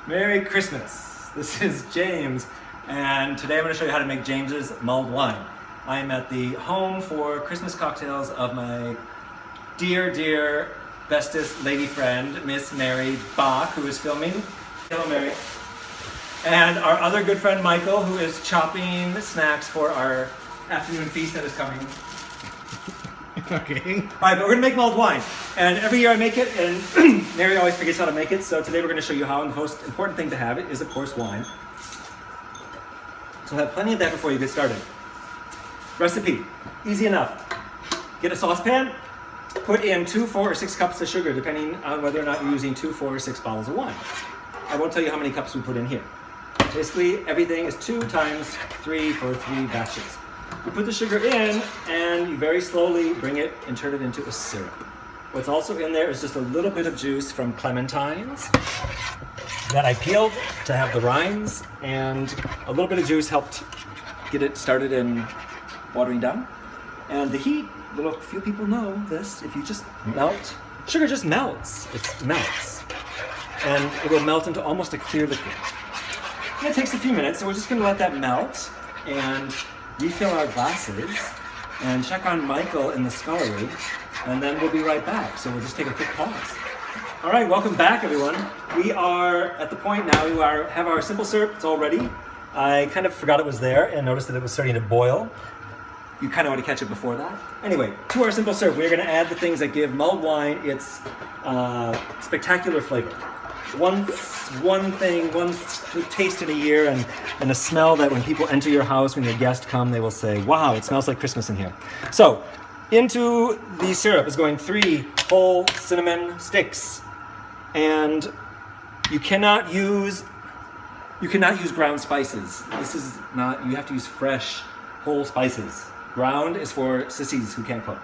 Merry Christmas. This is James, and today I'm going to show you how to make James's mulled wine. I am at the home for Christmas cocktails of my dear, bestest lady friend, Miss Mary Bach, who is filming. Hello, Mary. And our other good friend, Michael, who is chopping snacks for our afternoon feast that is coming. Okay. All right, but we're gonna make mulled wine. And every year I make it, and Mary always forgets how to make it, so today we're gonna show you how, and the most important thing to have it is, of course, wine. So have plenty of that before you get started. Recipe, easy enough. Get a saucepan, put in 2, 4, or 6 cups of sugar, depending on whether or not you're using 2, 4, or 6 bottles of wine. I won't tell you how many cups we put in here. Basically, everything is 2 times 3 for 3 batches. You put the sugar in, and you very slowly bring it and turn it into a syrup. What's also in there is just a little bit of juice from clementines that I peeled to have the rinds, and a little bit of juice helped get it started in watering down. And the heat, few people know this, if you just melt, sugar just melts. It melts. And it will melt into almost a clear liquid. And it takes a few minutes, so we're just gonna let that melt and refill our glasses and check on Michael in the scullery, and then we'll be right back. So we'll just take a quick pause. All right, welcome back, everyone. We are at the point now, we have our simple syrup, it's all ready. I kind of forgot it was there and noticed that it was starting to boil. You kind of want to catch it before that. Anyway, to our simple syrup, we're gonna add the things that give mulled wine its spectacular flavor. One taste in a year, and a smell that when people enter your house, when your guests come, they will say, wow, it smells like Christmas in here. So, into the syrup is going 3 whole cinnamon sticks. And you cannot use ground spices. This is not, you have to use fresh, whole spices. Ground is for sissies who can't cook.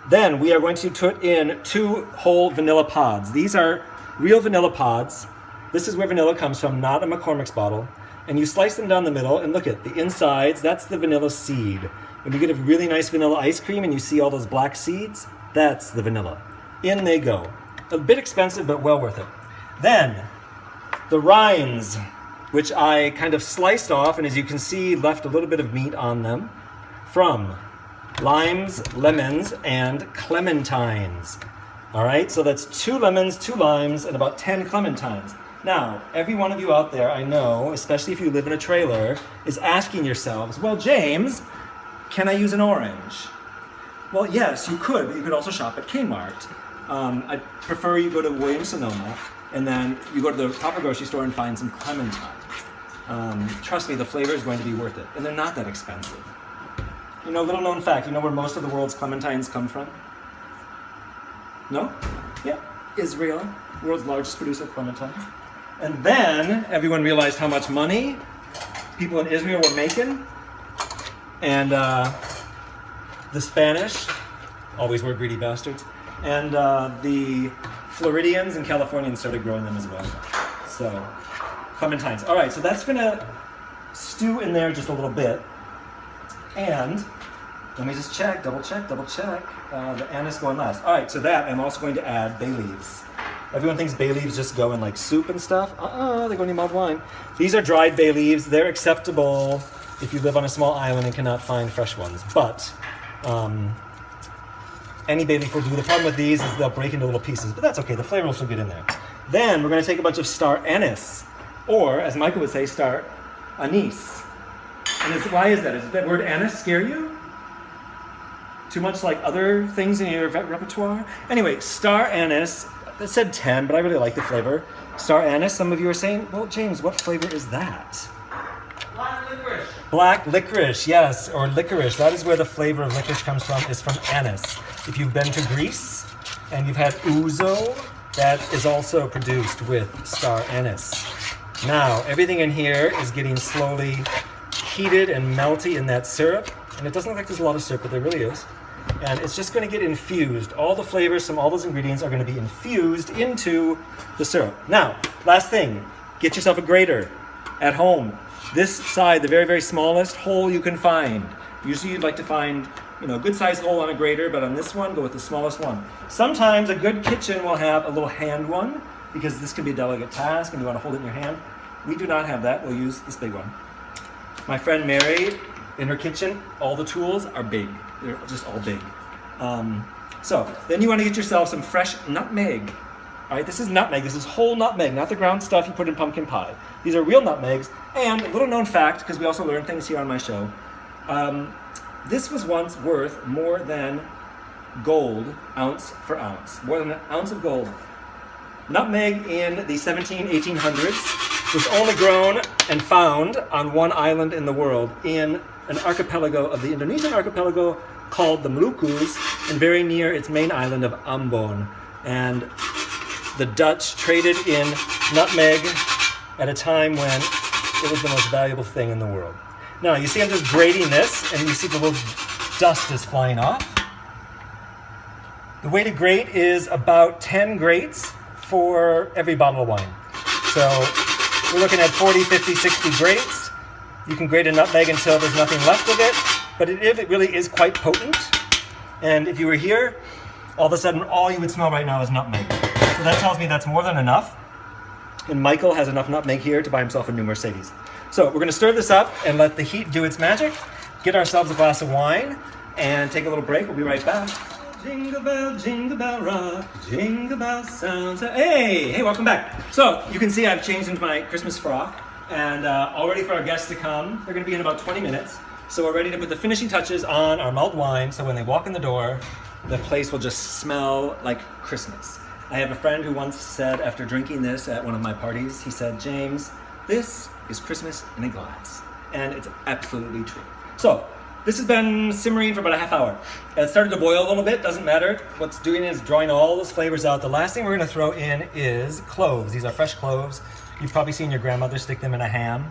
Then we are going to put in 2 whole vanilla pods. These are real vanilla pods. This is where vanilla comes from, not a McCormick's bottle. And you slice them down the middle, and look at the insides, that's the vanilla seed. When you get a really nice vanilla ice cream and you see all those black seeds, that's the vanilla. In they go. A bit expensive, but well worth it. Then, the rinds, which I kind of sliced off, and as you can see, left a little bit of meat on them, from limes, lemons, and clementines. All right, so that's 2 lemons, 2 limes, and about 10 clementines. Now, every one of you out there, I know, especially if you live in a trailer, is asking yourselves, well, James, can I use an orange? Well, yes, you could, but you could also shop at Kmart. I prefer you go to Williams-Sonoma, and then you go to the proper grocery store and find some clementines. Trust me, the flavor is going to be worth it, and they're not that expensive. You know, little known fact, you know where most of the world's clementines come from? No? Yeah, Israel, world's largest producer of clementines. And then everyone realized how much money people in Israel were making. And the Spanish, always were greedy bastards, and the Floridians and Californians started growing them as well. So, clementines. All right, so that's gonna stew in there just a little bit. And let me just check, double check. The anise going last. All right, so that I'm also going to add bay leaves. Everyone thinks bay leaves just go in like soup and stuff. They go in mulled wine. These are dried bay leaves. They're acceptable if you live on a small island and cannot find fresh ones. But any bay leaf will do. The problem with these is they'll break into little pieces, but that's okay. The flavor will still get in there. Then we're going to take a bunch of star anise, or as Michael would say, star anise. And why is that? Does that word anise scare you? Too much like other things in your repertoire? Anyway, star anise, it said 10, but I really like the flavor. Star anise, some of you are saying, well, James, what flavor is that? Black licorice. Black licorice, yes, or licorice. That is where the flavor of licorice comes from, is from anise. If you've been to Greece and you've had ouzo, that is also produced with star anise. Now, everything in here is getting slowly heated and melty in that syrup. And it doesn't look like there's a lot of syrup, but there really is. And it's just going to get infused. All the flavors from all those ingredients are going to be infused into the syrup. Now, last thing, get yourself a grater at home. This side, the very, very smallest hole you can find. Usually you'd like to find, a good sized hole on a grater, but on this one, go with the smallest one. Sometimes a good kitchen will have a little hand one. because this can be a delicate task and you want to hold it in your hand. We do not have that. We'll use this big one. My friend Mary, in her kitchen, all the tools are big. They're just all big. So then you want to get yourself some fresh nutmeg. All right, this is nutmeg. This is whole nutmeg, not the ground stuff you put in pumpkin pie. These are real nutmegs. And a little known fact, because we also learn things here on my show, this was once worth more than gold, ounce for ounce. More than an ounce of gold. Nutmeg in the 1800s was only grown and found on one island in the world, in an archipelago of the Indonesian archipelago called the Moluccas, and very near its main island of Ambon. And the Dutch traded in nutmeg at a time when it was the most valuable thing in the world. Now, you see I'm just grating this, and you see the little dust is flying off. The way to grate is about 10 grates for every bottle of wine. So we're looking at 40, 50, 60 grates. You can grate a nutmeg until there's nothing left of it, but it really is quite potent. And if you were here, all of a sudden all you would smell right now is nutmeg. So that tells me that's more than enough. And Michael has enough nutmeg here to buy himself a new Mercedes. So we're going to stir this up and let the heat do its magic. Get ourselves a glass of wine and take a little break. We'll be right back. Jingle bell rock, jingle bell sounds. Hey, welcome back. So you can see I've changed into my Christmas frock, and all ready for our guests to come. They're going to be in about 20 minutes. So we're ready to put the finishing touches on our mulled wine, so when they walk in the door, the place will just smell like Christmas. I have a friend who once said, after drinking this at one of my parties, he said, "James, this is Christmas in a glass." And it's absolutely true. So this has been simmering for about a half hour. It started to boil a little bit, doesn't matter. What's doing is drawing all those flavors out. The last thing we're gonna throw in is cloves. These are fresh cloves. You've probably seen your grandmother stick them in a ham.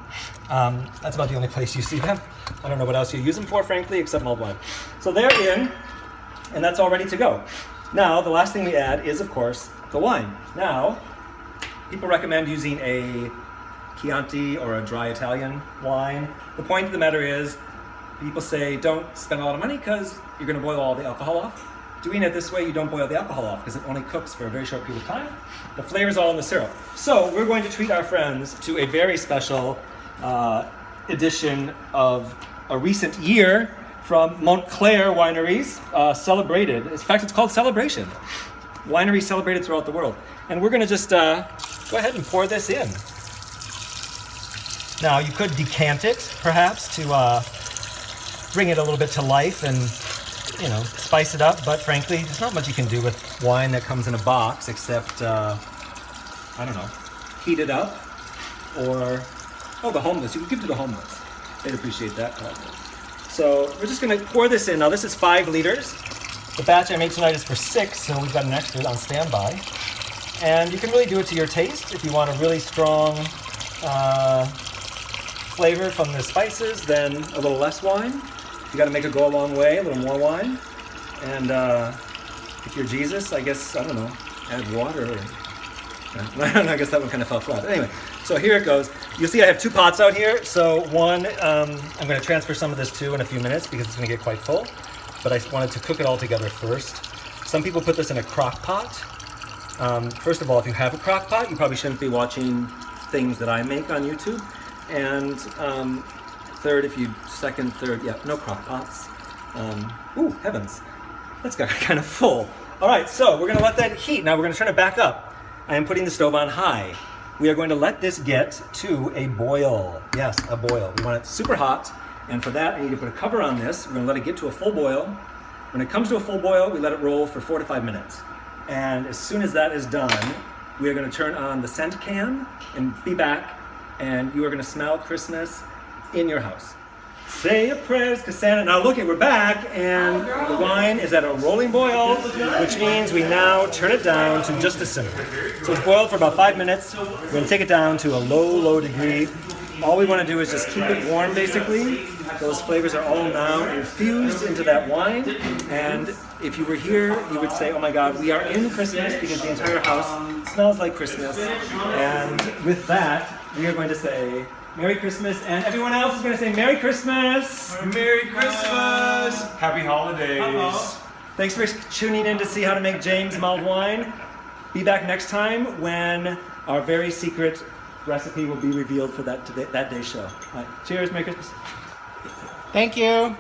That's about the only place you see them. I don't know what else you use them for, frankly, except mulled wine. So they're in, and that's all ready to go. Now, the last thing we add is, of course, the wine. Now, people recommend using a Chianti or a dry Italian wine. The point of the matter is, people say don't spend a lot of money because you're going to boil all the alcohol off. Doing it this way, you don't boil the alcohol off because it only cooks for a very short period of time. The flavor's all in the syrup. So we're going to treat our friends to a very special edition of a recent year from Montclair Wineries, celebrated. In fact, it's called Celebration. Wineries celebrated throughout the world. And we're going to just go ahead and pour this in. Now, you could decant it, perhaps, to bring it a little bit to life and, you know, spice it up. But frankly, there's not much you can do with wine that comes in a box except, I don't know, heat it up. Or, the homeless. You can give it to the homeless. They'd appreciate that probably. So we're just going to pour this in. Now, this is 5 liters. The batch I made tonight is for 6, so we've got an extra on standby. And you can really do it to your taste. If you want a really strong flavor from the spices, then a little less wine. If you got to make it go a long way, a little more wine. And if you're Jesus, I guess, I don't know, add water. I guess that one kind of fell flat. Anyway, so here it goes. You'll see I have 2 pots out here. So one, I'm going to transfer some of this to in a few minutes because it's going to get quite full. But I wanted to cook it all together first. Some people put this in a crock pot. First of all, if you have a crock pot, you probably shouldn't be watching things that I make on YouTube. And third, no crock pots. Ooh, heavens. That's got kind of full. All right, so we're gonna let that heat. Now we're gonna turn it back up. I am putting the stove on high. We are going to let this get to a boil. Yes, a boil. We want it super hot. And for that, I need to put a cover on this. We're gonna let it get to a full boil. When it comes to a full boil, we let it roll for 4 to 5 minutes. And as soon as that is done, we are gonna turn on the scent can and be back, and you are gonna smell Christmas in your house. Say your prayers, Cassandra. Now look, we're back, and the wine is at a rolling boil, which means we now turn it down to just a simmer. So it's boiled for about 5 minutes. We're gonna take it down to a low degree. All we want to do is just keep it warm, basically. Those flavors are all now infused into that wine. And if you were here, you would say, oh my God, we are in Christmas because the entire house smells like Christmas. And with that, we are going to say Merry Christmas. And everyone else is going to say Merry Christmas. Merry Christmas. Happy holidays. Thanks for tuning in to see how to make James mulled wine. be back next time when our very secret recipe will be revealed for that day's show. All right. Cheers. Merry Christmas. Thank you.